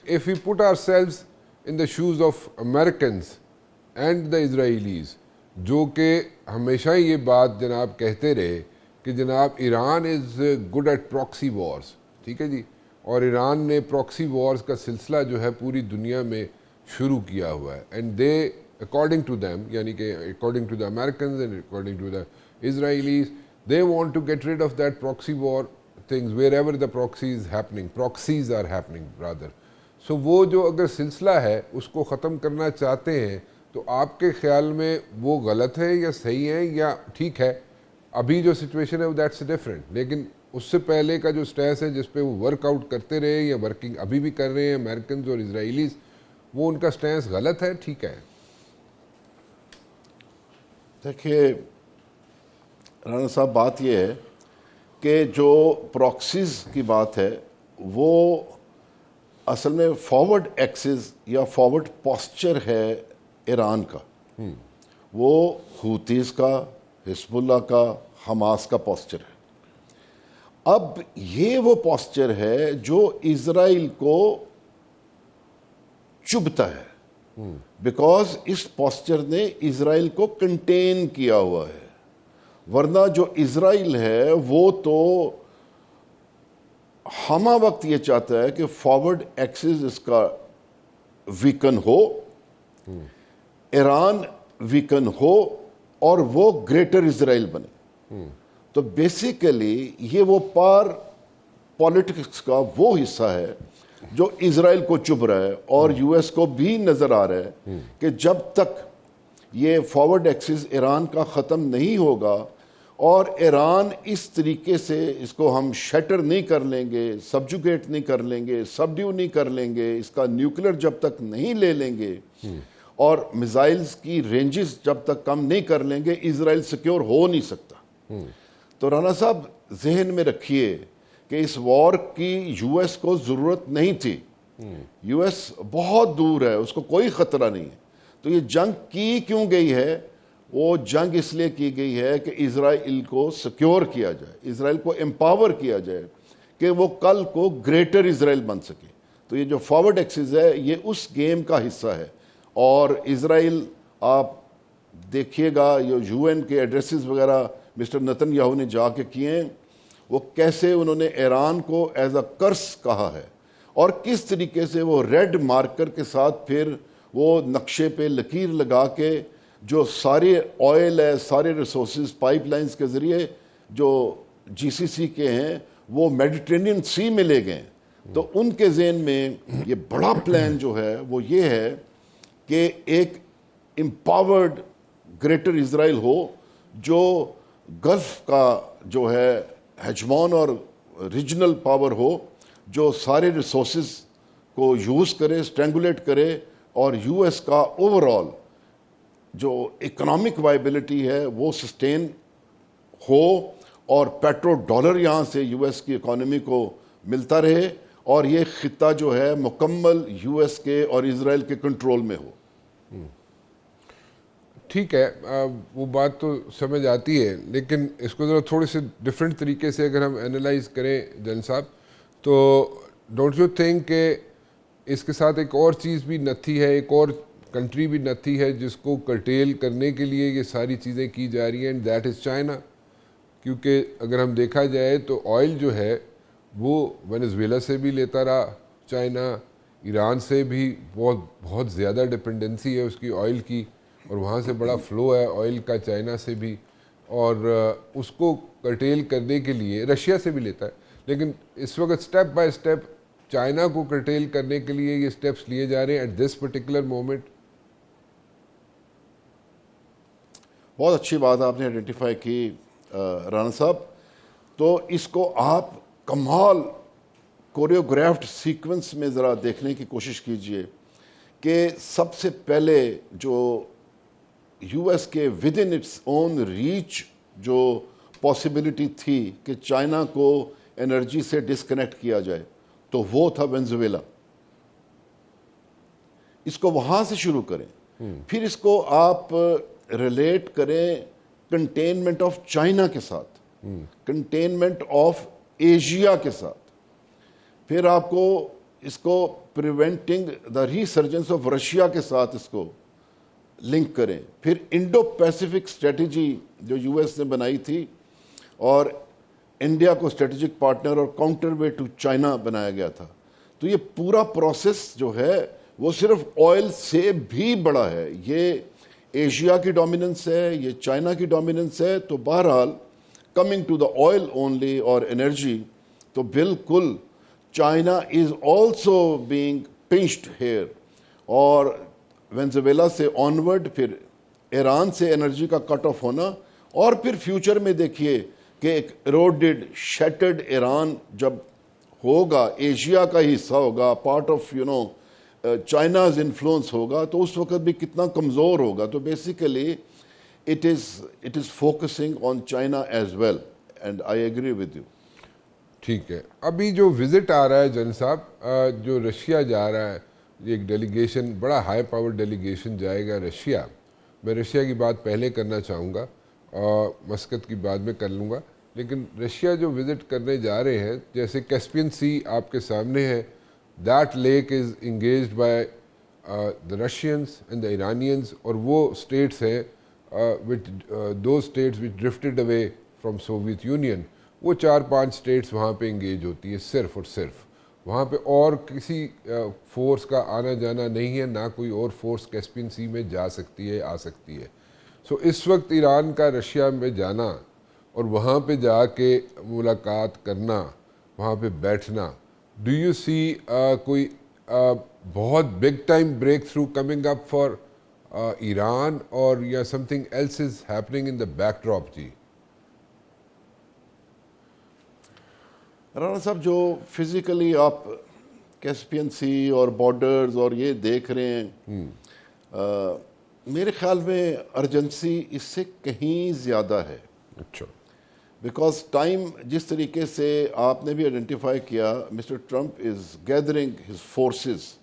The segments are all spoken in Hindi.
if we put ourselves in the shoes of Americans and the Israelis, जो कि हमेशा ये बात जनाब कहते रहे कि जनाब Iran is good at proxy Wars, ठीक है जी, और ईरान ने प्रॉक्सी वॉर्स का सिलसिला जो है पूरी दुनिया में शुरू किया हुआ है, and they according to them, यानी कि according to the American and according to the Israelis, they want to get rid of that proxy war things wherever the proxies are happening rather. So वो जो अगर सिलसिला है उसको ख़त्म करना चाहते हैं तो आपके ख्याल में वो गलत है या सही है या ठीक है? अभी जो सिचुएशन है दैट्स डिफरेंट, लेकिन उससे पहले का जो स्टेस है जिस पे वो वर्कआउट करते रहे या वर्किंग अभी भी कर रहे हैं अमेरिकन और इजराइलीज, वो उनका स्टेंस गलत है ठीक है? देखिए राणा साहब, बात यह है कि जो प्रॉक्सीज की बात है वो असल में फॉरवर्ड एक्सिस या फॉरवर्ड पोस्चर है ईरान का। वो हूतीज़ का, हिजबुल्लाह का, हमास का पोस्चर है। अब ये वो पोस्चर है जो इजराइल को चुभता है, बिकॉज इस पोस्चर ने इजराइल को कंटेन किया हुआ है। वरना जो इजराइल है वो तो हमा वक्त ये चाहता है कि फॉरवर्ड एक्सिस इसका वीकन हो, ईरान वीकन हो और वो ग्रेटर इजराइल बने। तो बेसिकली ये वो पार पॉलिटिक्स का वो हिस्सा है जो इजराइल को चुभ रहा है, और यूएस को भी नजर आ रहा है कि जब तक ये फॉरवर्ड एक्सिस ईरान का ख़त्म नहीं होगा और ईरान इस तरीके से इसको हम शटर नहीं कर लेंगे, सब्जुगेट नहीं कर लेंगे, सबड्यू नहीं कर लेंगे, इसका न्यूक्लियर जब तक नहीं ले लेंगे और मिसाइल्स की रेंजेस जब तक कम नहीं कर लेंगे, इजराइल सिक्योर हो नहीं सकता। तो राणा साहब जहन में रखिए कि इस वॉर की यूएस को ज़रूरत नहीं थी। यूएस बहुत दूर है, उसको कोई ख़तरा नहीं है। तो ये जंग की क्यों गई है? वो जंग इसलिए की गई है कि इजराइल को सिक्योर किया जाए, इजराइल को एम्पावर किया जाए कि वो कल को ग्रेटर इजराइल बन सके। तो ये जो फॉरवर्ड एक्सिस है ये उस गेम का हिस्सा है। और इजराइल, आप देखिएगा ये यूएन के एड्रेसेस वगैरह मिस्टर नेतन्याहू ने जाके किए हैं, वो कैसे उन्होंने ईरान को एज अ कर्स कहा है और किस तरीके से वो रेड मार्कर के साथ फिर वो नक्शे पे लकीर लगा के जो सारे ऑयल है, सारे रिसोर्सेज पाइपलाइंस के ज़रिए जो जीसीसी के हैं वो मेडिटेरेनियन सी में ले गए। तो उनके जहन में ये बड़ा प्लान जो है वो ये है कि एक एम्पावर्ड ग्रेटर इजराइल हो जो गल्फ का जो है हेजमॉन और रीजनल पावर हो, जो सारे रिसोर्सेज को यूज़ करे, स्ट्रेंगुलेट करे और यूएस का ओवरऑल जो इकोनॉमिक वायबिलिटी है वो सस्टेन हो और पेट्रो डॉलर यहाँ से यूएस की इकोनॉमी को मिलता रहे और ये खिता जो है मुकम्मल यूएस के और इजराइल के कंट्रोल में हो। ठीक है, वो बात तो समझ आती है, लेकिन इसको ज़रा थोड़े से डिफरेंट तरीके से अगर हम एनालाइज करें जन साहब, तो डोंट यू थिंक कि इसके साथ एक और चीज़ भी नथी है, एक और कंट्री भी नथी है जिसको कर्टेल करने के लिए ये सारी चीज़ें की जा रही हैं, एंड दैट इज़ चाइना। क्योंकि अगर हम देखा जाए तो ऑयल जो है वो वेनेजुएला से भी लेता रहा चाइना, ईरान से भी बहुत ज़्यादा डिपेंडेंसी है उसकी ऑयल की, और वहाँ से बड़ा फ़्लो है ऑयल का चाइना से भी, और उसको कर्टेल करने के लिए रशिया से भी लेता है। लेकिन इस वक्त स्टेप बाय स्टेप चाइना को कर्टेल करने के लिए ये स्टेप्स लिए जा रहे हैं एट दिस पर्टिकुलर मोमेंट। बहुत अच्छी बात आपने आइडेंटिफाई की राणा साहब। तो इसको आप कमाल कोरियोग्राफ्ड सीक्वेंस में ज़रा देखने की कोशिश कीजिए कि सबसे पहले जो यूएस के with in its own reach जो पॉसिबिलिटी थी कि चाइना को एनर्जी से डिस्कनेक्ट किया जाए, तो वो था वेनेजुएला। इसको वहाँ से शुरू करें, फिर इसको आप रिलेट करें कंटेनमेंट ऑफ चाइना के साथ, कंटेनमेंट ऑफ एशिया के साथ, फिर आपको इसको प्रिवेंटिंग द रीसर्जेंस ऑफ रशिया के साथ इसको लिंक करें। फिर इंडो पैसिफिक स्ट्रेटजी जो यूएस ने बनाई थी और इंडिया को स्ट्रेटेजिक पार्टनर और काउंटर वे टू चाइना बनाया गया था। तो ये पूरा प्रोसेस जो है वो सिर्फ ऑयल से भी बड़ा है। ये एशिया की डोमिनेंस है, ये चाइना की डोमिनेंस है। तो बहरहाल coming to the oil only और एनर्जी, तो बिल्कुल China is also being pinched here. और वेनेजुएला से ऑनवर्ड फिर ईरान से एनर्जी का कट ऑफ होना, और फिर फ्यूचर में देखिए कि एक एरोडेड शैटर्ड ईरान जब होगा, एशिया का हिस्सा होगा, पार्ट ऑफ चाइनाज इन्फ्लुएंस होगा, तो उस वक्त भी कितना कमज़ोर होगा। तो basically it is focusing on China as well, and I agree with you. ठीक है, अभी जो विजिट आ रहा है जन साहब, जो रशिया जा रहा है, एक डेलीगेशन, बड़ा हाई पावर डेलीगेशन जाएगा रशिया। मैं रशिया की बात पहले करना चाहूँगा और मस्कत की बाद में कर लूँगा, लेकिन रशिया जो विज़िट करने जा रहे हैं, जैसे कैस्पियन सी आपके सामने है, that lake is engaged by the Russians and the Iranians, और वो स्टेट्स हैं विच दो states which drifted away from Soviet union, वो 4-5 स्टेट्स वहाँ पे इंगेज होती है सिर्फ और सिर्फ। वहाँ पे और किसी फोर्स का आना जाना नहीं है, ना कोई और फोर्स कैस्पियन सी में जा सकती है, आ सकती है। सो इस वक्त ईरान का रशिया में जाना और वहाँ पे जाके मुलाकात करना, वहाँ पे बैठना, डू यू सी कोई बहुत big time breakthrough coming up for Iran, और या something else is happening in the backdrop? जी राणा साहब, जो फिजिकली आप कैस्पियन सी और बॉर्डर्स और ये देख रहे हैं, मेरे ख्याल में अर्जेंसी इससे कहीं ज़्यादा है। अच्छा, बिकॉज टाइम जिस तरीके से आपने भी आइडेंटिफाई किया, mister Trump is gathering his forces,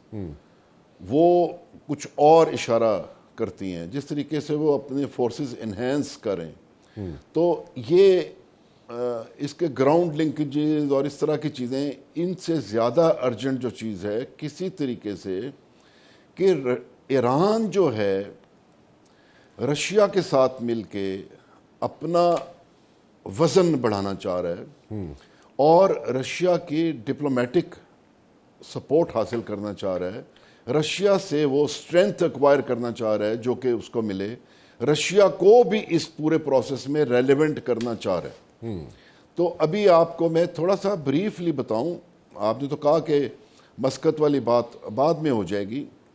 वो कुछ और इशारा करती हैं। जिस तरीके से वो अपने फोर्सेस इन्हेंस करें, तो ये इसके ग्राउंड लिंकेजेस और इस तरह की चीज़ें, इनसे ज़्यादा अर्जेंट जो चीज़ है किसी तरीके से कि ईरान जो है रशिया के साथ मिलके अपना वज़न बढ़ाना चाह रहा है और रशिया की डिप्लोमेटिक सपोर्ट हासिल करना चाह रहा है। रशिया से वो स्ट्रेंथ एक्वायर करना चाह रहा है जो कि उसको मिले। रशिया को भी इस पूरे प्रोसेस में रेलेवेंट करना चाह रहा है। तो अभी आपको मैं थोड़ा सा ब्रीफली बताऊं, आपने तो कहा कि मस्कत वाली बात बाद में हो जाएगी,